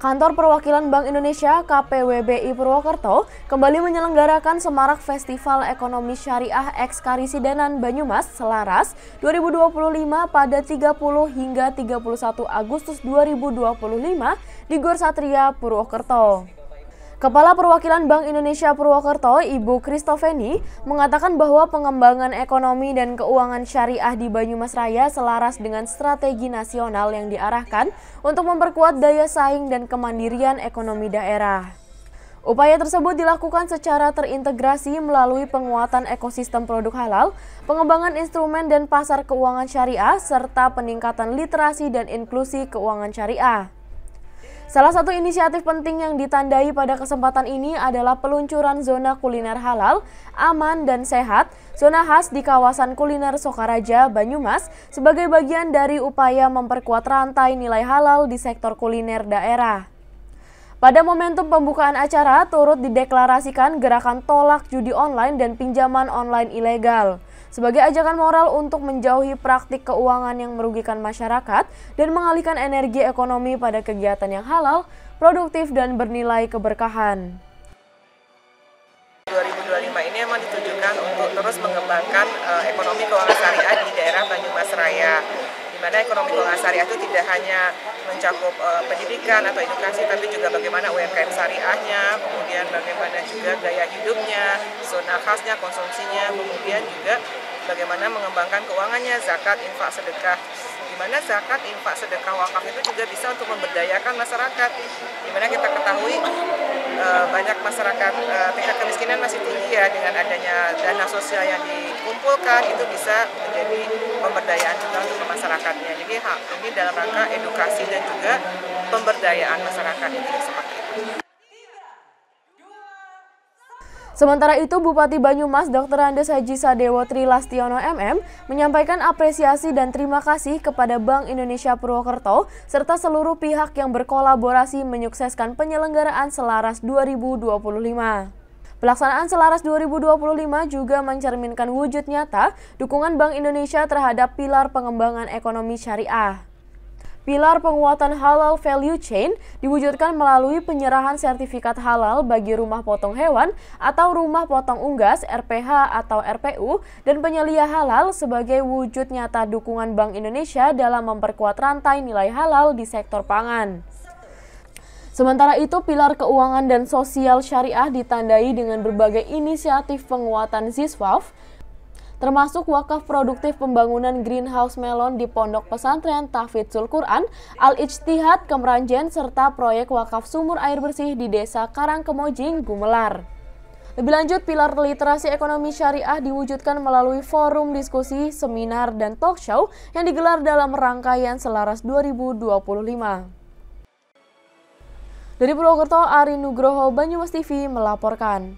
Kantor Perwakilan Bank Indonesia KPWBI Purwokerto kembali menyelenggarakan Semarak Festival Ekonomi Syariah X Karisidenan Banyumas Selaras 2025 pada 30 hingga 31 Agustus 2025 di Gor Satria Purwokerto. Kepala Perwakilan Bank Indonesia Purwokerto, Ibu Kristofeni, mengatakan bahwa pengembangan ekonomi dan keuangan syariah di Banyumas Raya selaras dengan strategi nasional yang diarahkan untuk memperkuat daya saing dan kemandirian ekonomi daerah. Upaya tersebut dilakukan secara terintegrasi melalui penguatan ekosistem produk halal, pengembangan instrumen dan pasar keuangan syariah, serta peningkatan literasi dan inklusi keuangan syariah. Salah satu inisiatif penting yang ditandai pada kesempatan ini adalah peluncuran zona kuliner halal, aman dan sehat, zona khas di kawasan kuliner Sokaraja, Banyumas, sebagai bagian dari upaya memperkuat rantai nilai halal di sektor kuliner daerah. Pada momentum pembukaan acara, turut dideklarasikan gerakan tolak judi online dan pinjaman online ilegal sebagai ajakan moral untuk menjauhi praktik keuangan yang merugikan masyarakat dan mengalihkan energi ekonomi pada kegiatan yang halal, produktif, dan bernilai keberkahan. 2025 ini memang ditujukan untuk terus mengembangkan ekonomi keuangan syariah di daerah Banyumas Raya, di mana ekonomi keuangan syariah itu tidak hanya mencakup pendidikan atau edukasi, tapi juga bagaimana UMKM syariahnya, kemudian bagaimana juga gaya hidupnya, zona khasnya, konsumsinya, kemudian juga bagaimana mengembangkan keuangannya, zakat, infak, sedekah. Di mana zakat, infak, sedekah, wakaf itu juga bisa untuk memberdayakan masyarakat. Di mana kita ketahui banyak masyarakat tingkat kemiskinan masih tinggi ya, dengan adanya dana sosial yang dikumpulkan itu bisa menjadi pemberdayaan juga untuk masyarakatnya. Jadi ini dalam rangka edukasi dan juga pemberdayaan masyarakat itu seperti itu. Sementara itu, Bupati Banyumas Dr. Andes Haji Sadewo Trilastiono MM menyampaikan apresiasi dan terima kasih kepada Bank Indonesia Purwokerto serta seluruh pihak yang berkolaborasi menyukseskan penyelenggaraan Selaras 2025. Pelaksanaan Selaras 2025 juga mencerminkan wujud nyata dukungan Bank Indonesia terhadap pilar pengembangan ekonomi syariah. Pilar penguatan halal value chain diwujudkan melalui penyerahan sertifikat halal bagi rumah potong hewan atau rumah potong unggas RPH atau RPU dan penyelia halal sebagai wujud nyata dukungan Bank Indonesia dalam memperkuat rantai nilai halal di sektor pangan. Sementara itu, pilar keuangan dan sosial syariah ditandai dengan berbagai inisiatif penguatan ZISWAF, termasuk wakaf produktif pembangunan greenhouse melon di Pondok Pesantren Tahfidzul Quran, Al-Ijtihad Kemeranjen, serta proyek wakaf sumur air bersih di Desa Karangkemojing, Gumelar. Lebih lanjut, pilar literasi ekonomi syariah diwujudkan melalui forum diskusi, seminar, dan talk show yang digelar dalam rangkaian Selaras 2025. Dari Purwokerto, Ari Nugroho, Banyumas TV melaporkan.